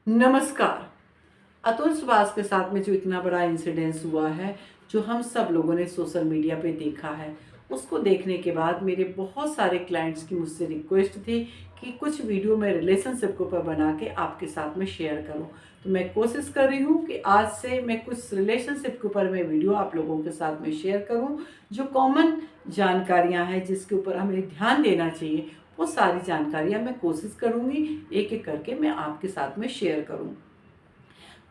नमस्कार। अतुल सुभाष के साथ में जो इतना बड़ा इंसिडेंस हुआ है, जो हम सब लोगों ने सोशल मीडिया पे देखा है, उसको देखने के बाद मेरे बहुत सारे क्लाइंट्स की मुझसे रिक्वेस्ट थी कि कुछ वीडियो मैं रिलेशनशिप के ऊपर बना के आपके साथ में शेयर करूं। तो मैं कोशिश कर रही हूं कि आज से मैं कुछ रिलेशनशिप के ऊपर मैं वीडियो आप लोगों के साथ में शेयर करूं, जो कॉमन जानकारियां हैं जिसके ऊपर हमें ध्यान देना चाहिए। वो सारी जानकारियां मैं कोशिश करूंगी एक एक करके मैं आपके साथ में शेयर करूं।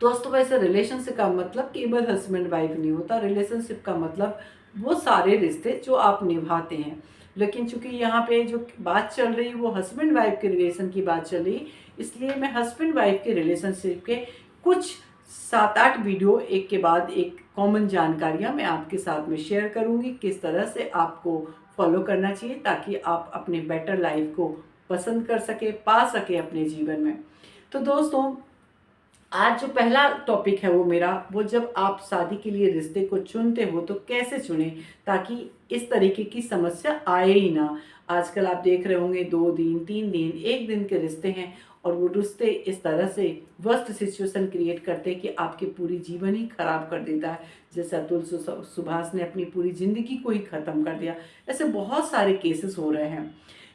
दोस्तों, वैसे रिलेशनशिप का मतलब केवल हस्बैंड वाइफ नहीं होता। रिलेशनशिप का मतलब वो सारे रिश्ते जो आप निभाते हैं। लेकिन चूंकि यहाँ पे जो बात चल रही है वो हस्बैंड वाइफ के रिलेशन की बात चल रही, इसलिए मैं हस्बैंड वाइफ के रिलेशनशिप के कुछ 7-8 वीडियो एक के बाद एक कॉमन जानकारियाँ मैं आपके साथ में शेयर करूँगी, किस तरह से आपको फॉलो करना चाहिए ताकि आप अपने बेटर लाइफ को पसंद कर सके, पा सके अपने जीवन में। तो दोस्तों, आज जो पहला टॉपिक है वो मेरा, वो जब आप शादी के लिए रिश्ते को चुनते हो तो कैसे चुने ताकि इस तरीके की समस्या आए ही ना। आजकल आप देख रहे होंगे 2 दिन 3 दिन 1 दिन के रिश्ते हैं और वो रिश्ते इस तरह से वर्स्ट सिचुएशन क्रिएट करते हैं कि आपके पूरी जीवन ही खराब कर देता है। जैसे अतुल सुभाष ने अपनी पूरी ज़िंदगी को ही ख़त्म कर दिया। ऐसे बहुत सारे केसेस हो रहे हैं।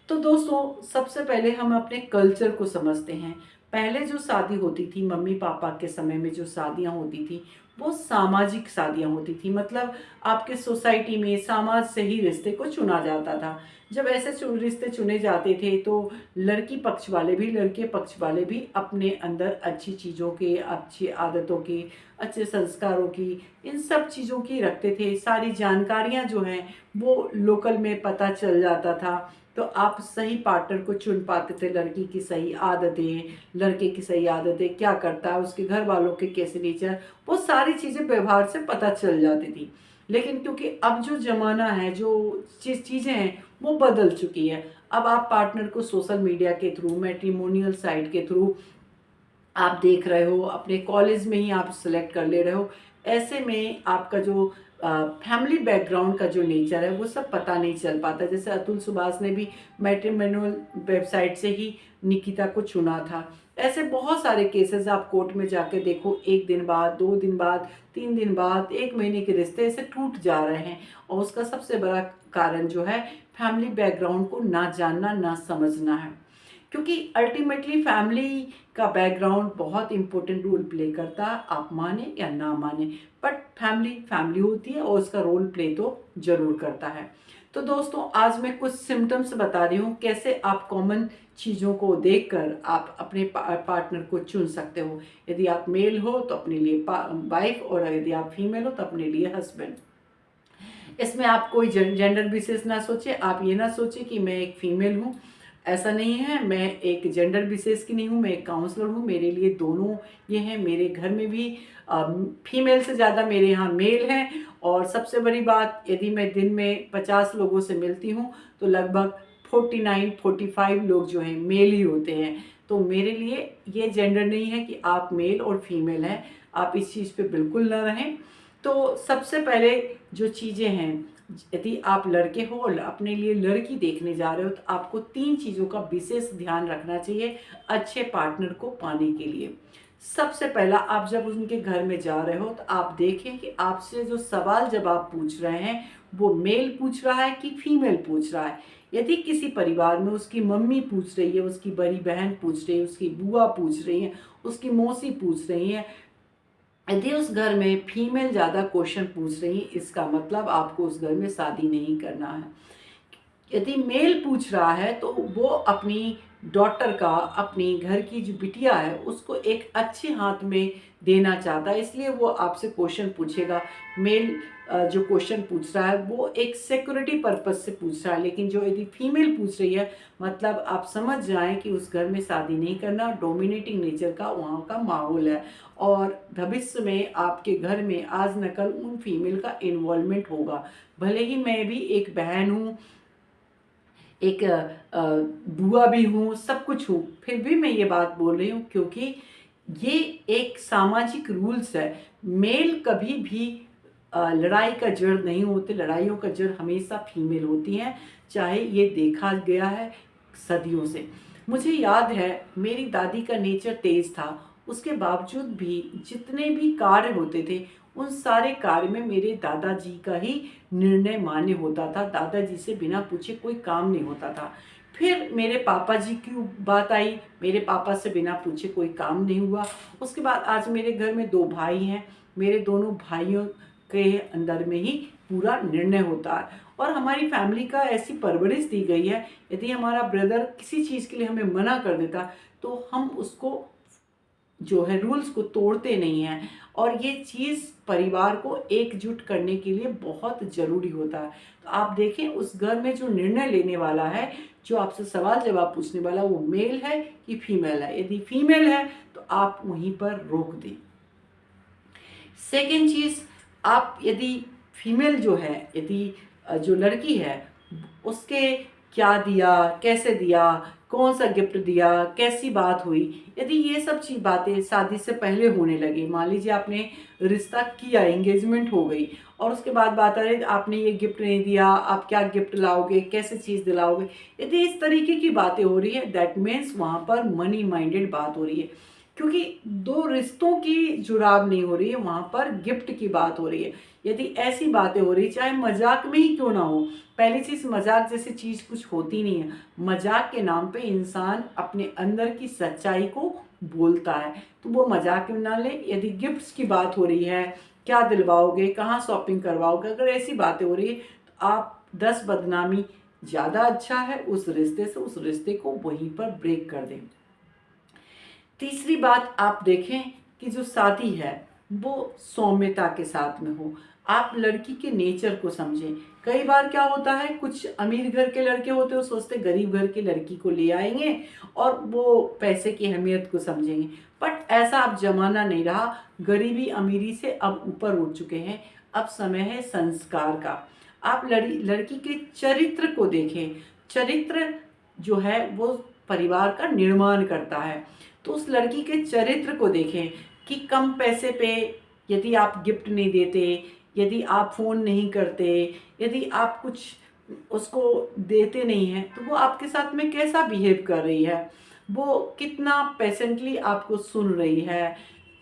तो दोस्तों, सबसे पहले हम अपने कल्चर को समझते हैं। पहले जो शादी होती थी, मम्मी पापा के समय में जो शादियाँ होती थी, वो सामाजिक शादियाँ होती थी। मतलब आपके सोसाइटी में समाज से ही रिश्ते को चुना जाता था। जब ऐसे रिश्ते चुने जाते थे तो लड़की पक्ष वाले भी लड़के पक्ष वाले भी अपने अंदर अच्छी चीज़ों के, अच्छी आदतों की, अच्छे संस्कारों की, इन सब चीज़ों की रखते थे। सारी जानकारियाँ जो हैं वो लोकल में पता चल जाता था। तो आप सही पार्टनर को चुन पाते थे। लड़की की सही आदतें, लड़के की सही आदतें, क्या करता है, उसके घर वालों के कैसे नेचर, वो सारी चीज़ें व्यवहार से पता चल जाती थी। लेकिन क्योंकि अब जो ज़माना है, जो चीज़ें हैं वो बदल चुकी है। अब आप पार्टनर को सोशल मीडिया के थ्रू, मैट्रिमोनियल साइट के थ्रू आप देख रहे हो, अपने कॉलेज में ही आप सेलेक्ट कर ले रहे हो। ऐसे में आपका जो फैमिली बैकग्राउंड का जो नेचर है वो सब पता नहीं चल पाता। जैसे अतुल सुभाष ने भी मैट्रिमोनियल वेबसाइट से ही निकिता को चुना था। ऐसे बहुत सारे केसेस आप कोर्ट में जाके देखो, 1 दिन बाद, 2 दिन बाद, 3 दिन बाद, 1 महीने के रिश्ते ऐसे टूट जा रहे हैं। और उसका सबसे बड़ा कारण जो है फैमिली बैकग्राउंड को ना जानना, ना समझना है। क्योंकि अल्टीमेटली फैमिली का बैकग्राउंड बहुत इंपॉर्टेंट रोल प्ले करता है, आप माने या ना माने, बट फैमिली फैमिली होती है और उसका रोल प्ले तो जरूर करता है। तो दोस्तों, आज मैं कुछ सिम्टम्स बता रही हूँ कैसे आप कॉमन चीज़ों को देखकर आप अपने पार्टनर को चुन सकते हो। यदि आप मेल हो तो अपने लिए वाइफ, और यदि आप फीमेल हो तो अपने लिए हस्बैंड। इसमें आप कोई जेंडर विशेष ना सोचे। आप ये ना सोचे कि मैं एक फीमेल हूँ, ऐसा नहीं है। मैं एक जेंडर विशेष की नहीं हूँ, मैं एक काउंसलर हूँ। मेरे लिए दोनों ये हैं। मेरे घर में भी फीमेल से ज़्यादा मेरे यहाँ मेल हैं। और सबसे बड़ी बात, यदि मैं दिन में 50 लोगों से मिलती हूँ तो लगभग 49-45 लोग जो हैं मेल ही होते हैं। तो मेरे लिए ये जेंडर नहीं है कि आप मेल और फीमेल हैं। आप इस चीज़ पे बिल्कुल ना रहें। तो सबसे पहले जो चीज़ें हैं, यदि आप लड़के हो और अपने लिए लड़की देखने जा रहे हो तो आपको 3 चीज़ों का विशेष ध्यान रखना चाहिए अच्छे पार्टनर को पाने के लिए। सबसे पहला, आप जब उनके घर में जा रहे हो तो आप देखें कि आपसे जो सवाल जवाब पूछ रहे हैं वो मेल पूछ रहा है कि फीमेल पूछ रहा है। यदि किसी परिवार में उसकी मम्मी पूछ रही है, उसकी बड़ी बहन पूछ रही है, उसकी बुआ पूछ रही है, उसकी मौसी पूछ रही है, यदि उस घर में फीमेल ज़्यादा क्वेश्चन पूछ रही है, इसका मतलब आपको उस घर में शादी नहीं करना है। यदि मेल पूछ रहा है तो वो अपनी डॉटर का, अपनी घर की जो बिटिया है उसको एक अच्छे हाथ में देना चाहता है, इसलिए वो आपसे क्वेश्चन पूछेगा। मेल जो क्वेश्चन पूछ रहा है वो एक सिक्योरिटी पर्पस से पूछ रहा है। लेकिन जो यदि फीमेल पूछ रही है, मतलब आप समझ जाएं कि उस घर में शादी नहीं करना, डोमिनेटिंग नेचर का वहाँ का माहौल है। और भविष्य में आपके घर में आज न कल उन फीमेल का इन्वॉल्वमेंट होगा। भले ही मैं भी एक बहन हूँ, एक बुआ भी हूँ, सब कुछ हूँ, फिर भी मैं ये बात बोल रही हूँ क्योंकि ये एक सामाजिक रूल्स है। मेल कभी भी लड़ाई का जड़ नहीं होते। लड़ाइयों का जड़ हमेशा फीमेल होती हैं, चाहे ये देखा गया है सदियों से। मुझे याद है मेरी दादी का नेचर तेज था उसके बावजूद भी जितने भी कार्य होते थे उन सारे कार्य में मेरे दादाजी का ही निर्णय मान्य होता था। दादाजी से बिना पूछे कोई काम नहीं होता था। फिर मेरे पापा जी की बात आई, मेरे पापा से बिना पूछे कोई काम नहीं हुआ। उसके बाद आज मेरे घर में 2 भाई हैं, मेरे दोनों भाइयों के अंदर में ही पूरा निर्णय होता है। और हमारी फैमिली का ऐसी परवरिश दी गई है, यदि हमारा ब्रदर किसी चीज़ के लिए हमें मना कर देता तो हम उसको जो है रूल्स को तोड़ते नहीं हैं। और ये चीज़ परिवार को एकजुट करने के लिए बहुत ज़रूरी होता है। तो आप देखें उस घर में जो निर्णय लेने वाला है, जो आपसे सवाल जवाब पूछने वाला, वो मेल है कि फीमेल है। यदि फीमेल है तो आप वहीं पर रोक दें। सेकेंड चीज़, आप यदि फीमेल जो है, यदि जो लड़की है उसके क्या दिया, कैसे दिया, कौन सा गिफ्ट दिया, कैसी बात हुई, यदि ये सब चीज़ बातें शादी से पहले होने लगी, मान लीजिए आपने रिश्ता किया, एंगेजमेंट हो गई और उसके बाद बात आ रही आपने ये गिफ्ट नहीं दिया, आप क्या गिफ्ट लाओगे, कैसे चीज़ दिलाओगे, यदि इस तरीके की बातें हो रही है दैट मीन्स वहाँ पर मनी माइंडेड बात हो रही है। क्योंकि 2 रिश्तों की जुड़ाव नहीं हो रही है, वहाँ पर गिफ्ट की बात हो रही है। यदि ऐसी बातें हो रही, चाहे मजाक में ही क्यों ना हो, पहली चीज़ मजाक जैसी चीज़ कुछ होती नहीं है। मजाक के नाम पे इंसान अपने अंदर की सच्चाई को बोलता है, तो वो मजाक में ना ले। यदि गिफ्ट्स की बात हो रही है, क्या दिलवाओगे, कहाँ शॉपिंग करवाओगे, अगर ऐसी बातें हो रही है तो आप 10 बदनामी ज़्यादा अच्छा है उस रिश्ते से, उस रिश्ते को वहीं पर ब्रेक कर दें। तीसरी बात आप देखें कि जो शादी है वो सौम्यता के साथ में हो। आप लड़की के नेचर को समझें। कई बार क्या होता है, कुछ अमीर घर के लड़के होते हैं, वो सोचते गरीब घर की लड़की को ले आएंगे और वो पैसे की अहमियत को समझेंगे। बट ऐसा अब जमाना नहीं रहा। गरीबी अमीरी से अब ऊपर उठ चुके हैं। अब समय है संस्कार का। आप लड़की के चरित्र को देखें। चरित्र जो है वो परिवार का निर्माण करता है। तो उस लड़की के चरित्र को देखें कि कम पैसे पे यदि आप गिफ्ट नहीं देते, यदि आप फ़ोन नहीं करते, यदि आप कुछ उसको देते नहीं हैं, तो वो आपके साथ में कैसा बिहेव कर रही है, वो कितना पेशेंटली आपको सुन रही है,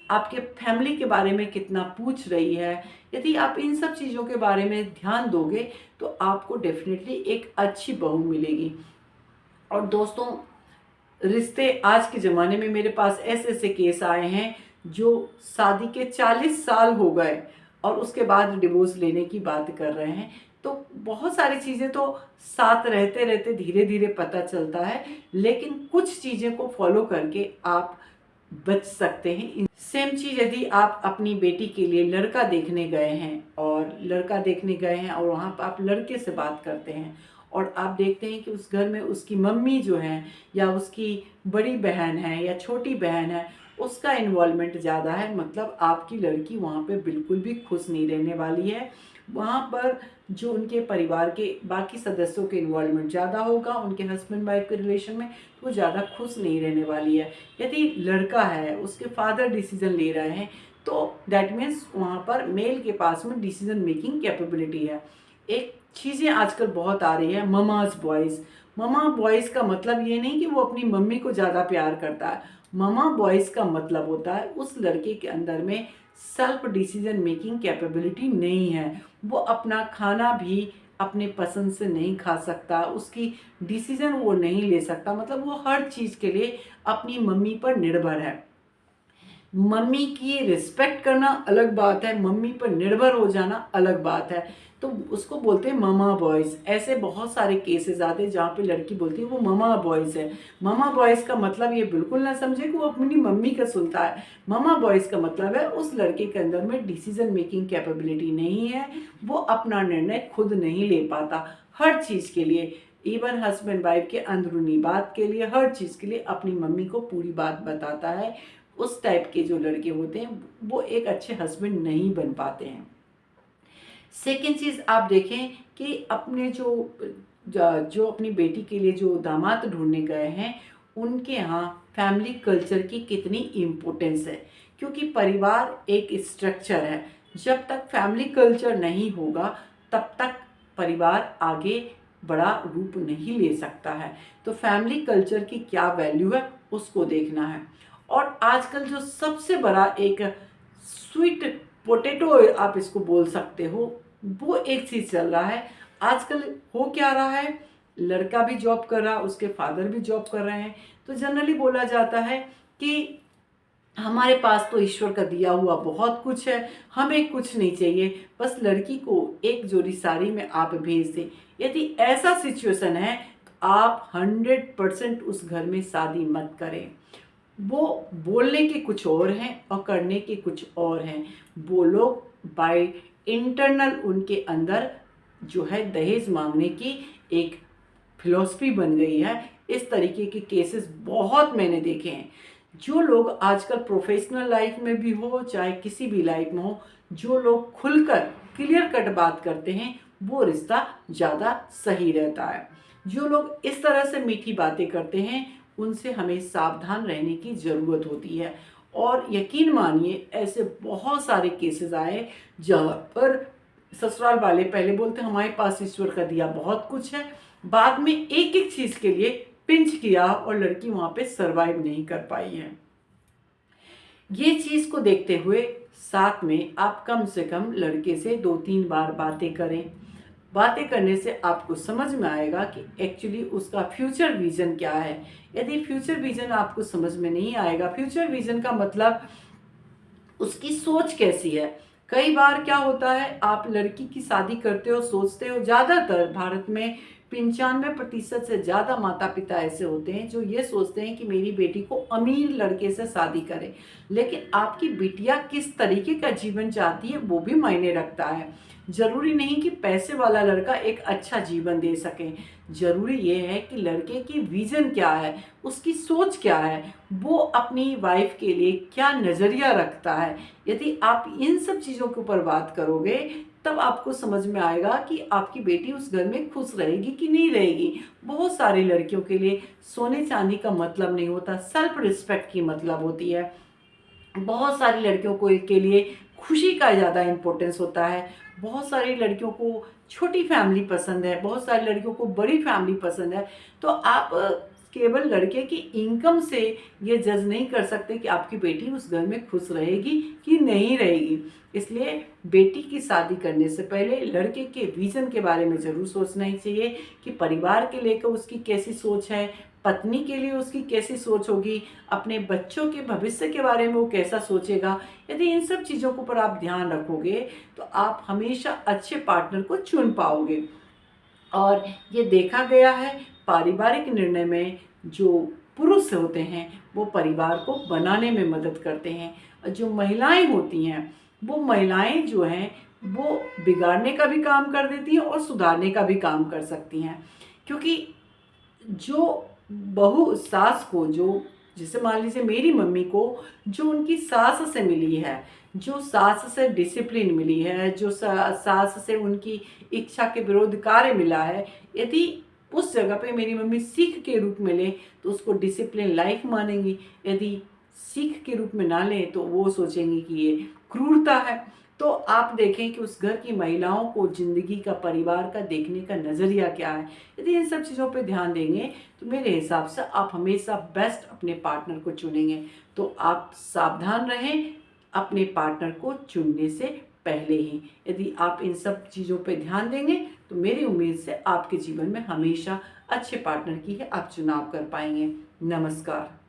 आपके फैमिली के बारे में कितना पूछ रही है। यदि आप इन सब चीज़ों के बारे में ध्यान दोगे तो आपको डेफिनेटली एक अच्छी बहू मिलेगी। और दोस्तों, रिश्ते आज के ज़माने में मेरे पास ऐसे ऐसे केस आए हैं जो शादी के 40 साल हो गए और उसके बाद डिवोर्स लेने की बात कर रहे हैं। तो बहुत सारी चीज़ें तो साथ रहते रहते धीरे धीरे पता चलता है, लेकिन कुछ चीज़ें को फॉलो करके आप बच सकते हैं। सेम चीज़ यदि आप अपनी बेटी के लिए लड़का देखने गए हैं और वहाँ पर आप लड़के से बात करते हैं और आप देखते हैं कि उस घर में उसकी मम्मी जो है या उसकी बड़ी बहन है या छोटी बहन है, उसका इन्वॉल्वमेंट ज़्यादा है, मतलब आपकी लड़की वहाँ पे बिल्कुल भी खुश नहीं रहने वाली है। वहाँ पर जो उनके परिवार के बाकी सदस्यों के इन्वॉल्वमेंट ज़्यादा होगा, उनके हस्बैंड वाइफ के रिलेशन में, तो वो ज़्यादा खुश नहीं रहने वाली है। यदि लड़का है, उसके फादर डिसीजन ले रहे हैं, तो दैट मीन्स वहाँ पर मेल के पास में डिसीजन मेकिंग कैपेबिलिटी है। एक चीज़ें आजकल बहुत आ रही है, ममाज बॉयज़। ममा बॉयज़ का मतलब ये नहीं कि वो अपनी मम्मी को ज़्यादा प्यार करता है। ममा बॉयज़ का मतलब होता है उस लड़के के अंदर में सेल्फ डिसीजन मेकिंग कैपेबिलिटी नहीं है। वो अपना खाना भी अपने पसंद से नहीं खा सकता, उसकी डिसीजन वो नहीं ले सकता, मतलब वो हर चीज़ के लिए अपनी मम्मी पर निर्भर है। मम्मी की रिस्पेक्ट करना अलग बात है, मम्मी पर निर्भर हो जाना अलग बात है। तो उसको बोलते हैं ममा बॉयज़। ऐसे बहुत सारे केसेस आते हैं जहाँ पे लड़की बोलती है वो ममा बॉयज़ है। ममा बॉयज़ का मतलब ये बिल्कुल ना समझे कि वो अपनी मम्मी का सुनता है। ममा बॉयज़ का मतलब है उस लड़के के अंदर में डिसीजन मेकिंग कैपेबिलिटी नहीं है, वो अपना निर्णय खुद नहीं ले पाता हर चीज़ के लिए। इवन हस्बैंड वाइफ के अंदरूनी बात के लिए, हर चीज़ के लिए अपनी मम्मी को पूरी बात बताता है। उस टाइप के जो लड़के होते हैं वो एक अच्छे हस्बैंड नहीं बन पाते हैं। सेकेंड चीज़ आप देखें कि अपने जो अपनी बेटी के लिए जो दामाद ढूंढने गए हैं, उनके यहाँ फैमिली कल्चर की कितनी इम्पोर्टेंस है। क्योंकि परिवार एक स्ट्रक्चर है, जब तक फैमिली कल्चर नहीं होगा तब तक परिवार आगे बड़ा रूप नहीं ले सकता है। तो फैमिली कल्चर की क्या वैल्यू है उसको देखना है। और आजकल जो सबसे बड़ा एक स्वीट पोटैटो आप इसको बोल सकते हो, वो एक चीज़ चल रहा है आजकल। हो क्या रहा है, लड़का भी जॉब कर रहा है, उसके फादर भी जॉब कर रहे हैं, तो जनरली बोला जाता है कि हमारे पास तो ईश्वर का दिया हुआ बहुत कुछ है, हमें कुछ नहीं चाहिए, बस लड़की को एक जोड़ी साड़ी में आप भेज दें। यदि ऐसा सिचुएशन है तो आप 100% उस घर में शादी मत करें। वो बोलने के कुछ और हैं और करने के कुछ और हैं। वो लोग बाय इंटरनल उनके अंदर जो है दहेज मांगने की एक फिलॉसफी बन गई है। इस तरीके के केसेस बहुत मैंने देखे हैं। जो लोग आजकल प्रोफेशनल लाइफ में भी हो चाहे किसी भी लाइफ में हो, जो लोग खुलकर क्लियर कट बात करते हैं, वो रिश्ता ज़्यादा सही रहता है। जो लोग इस तरह से मीठी बातें करते हैं, उनसे हमें सावधान रहने की ज़रूरत होती है। और यकीन मानिए ऐसे बहुत सारे केसेस आए जहाँ पर ससुराल वाले पहले बोलते हमारे पास ईश्वर का दिया बहुत कुछ है, बाद में एक एक चीज़ के लिए पिंच किया और लड़की वहाँ पे सरवाइव नहीं कर पाई है। ये चीज़ को देखते हुए साथ में आप कम से कम लड़के से 2-3 बार बातें करें। बातें करने से आपको समझ में आएगा कि एक्चुअली उसका फ्यूचर विज़न क्या है। यदि फ्यूचर विज़न आपको समझ में नहीं आएगा, फ्यूचर विज़न का मतलब उसकी सोच कैसी है। कई बार क्या होता है, आप लड़की की शादी करते हो, सोचते हो, ज़्यादातर भारत में 95% से ज़्यादा माता पिता ऐसे होते हैं जो ये सोचते हैं कि मेरी बेटी को अमीर लड़के से शादी करें। लेकिन आपकी बिटिया किस तरीके का जीवन चाहती है वो भी मायने रखता है। ज़रूरी नहीं कि पैसे वाला लड़का एक अच्छा जीवन दे सके। ज़रूरी ये है कि लड़के की विज़न क्या है, उसकी सोच क्या है, वो अपनी वाइफ के लिए क्या नज़रिया रखता है। यदि आप इन सब चीज़ों के ऊपर बात करोगे, तब आपको समझ में आएगा कि आपकी बेटी उस घर में खुश रहेगी कि नहीं रहेगी। बहुत सारी लड़कियों के लिए सोने चांदी का मतलब नहीं होता, सेल्फ रिस्पेक्ट की मतलब होती है। बहुत सारी लड़कियों को के लिए खुशी का ज़्यादा इम्पोर्टेंस होता है। बहुत सारी लड़कियों को छोटी फैमिली पसंद है, बहुत सारी लड़कियों को बड़ी फैमिली पसंद है। तो आप केवल लड़के की इनकम से ये जज नहीं कर सकते कि आपकी बेटी उस घर में खुश रहेगी कि नहीं रहेगी। इसलिए बेटी की शादी करने से पहले लड़के के विज़न के बारे में ज़रूर सोचना ही चाहिए कि परिवार के लेकर उसकी कैसी सोच है, पत्नी के लिए उसकी कैसी सोच होगी, अपने बच्चों के भविष्य के बारे में वो कैसा सोचेगा। यदि इन सब चीज़ों के ऊपर आप ध्यान रखोगे तो आप हमेशा अच्छे पार्टनर को चुन पाओगे। और ये देखा गया है पारिवारिक निर्णय में जो पुरुष होते हैं वो परिवार को बनाने में मदद करते हैं, और जो महिलाएं होती हैं वो महिलाएं जो हैं वो बिगाड़ने का भी काम कर देती हैं और सुधारने का भी काम कर सकती हैं। क्योंकि जो बहू सास को, जो जैसे मान लीजिए मेरी मम्मी को जो उनकी सास से मिली है, जो सास से डिसिप्लिन मिली है, जो सास से उनकी इच्छा के विरोध कार्य मिला है, यदि उस जगह पे मेरी मम्मी सीख के रूप में ले तो उसको डिसिप्लिन लाइफ मानेंगी। यदि सीख के रूप में ना लें तो वो सोचेंगी कि ये क्रूरता है। तो आप देखें कि उस घर की महिलाओं को ज़िंदगी का, परिवार का देखने का नज़रिया क्या है। यदि इन सब चीज़ों पे ध्यान देंगे तो मेरे हिसाब से आप हमेशा बेस्ट अपने पार्टनर को चुनेंगे। तो आप सावधान रहें अपने पार्टनर को चुनने से पहले ही। यदि आप इन सब चीज़ों पे ध्यान देंगे तो मेरी उम्मीद से आपके जीवन में हमेशा अच्छे पार्टनर की है आप चुनाव कर पाएंगे। नमस्कार।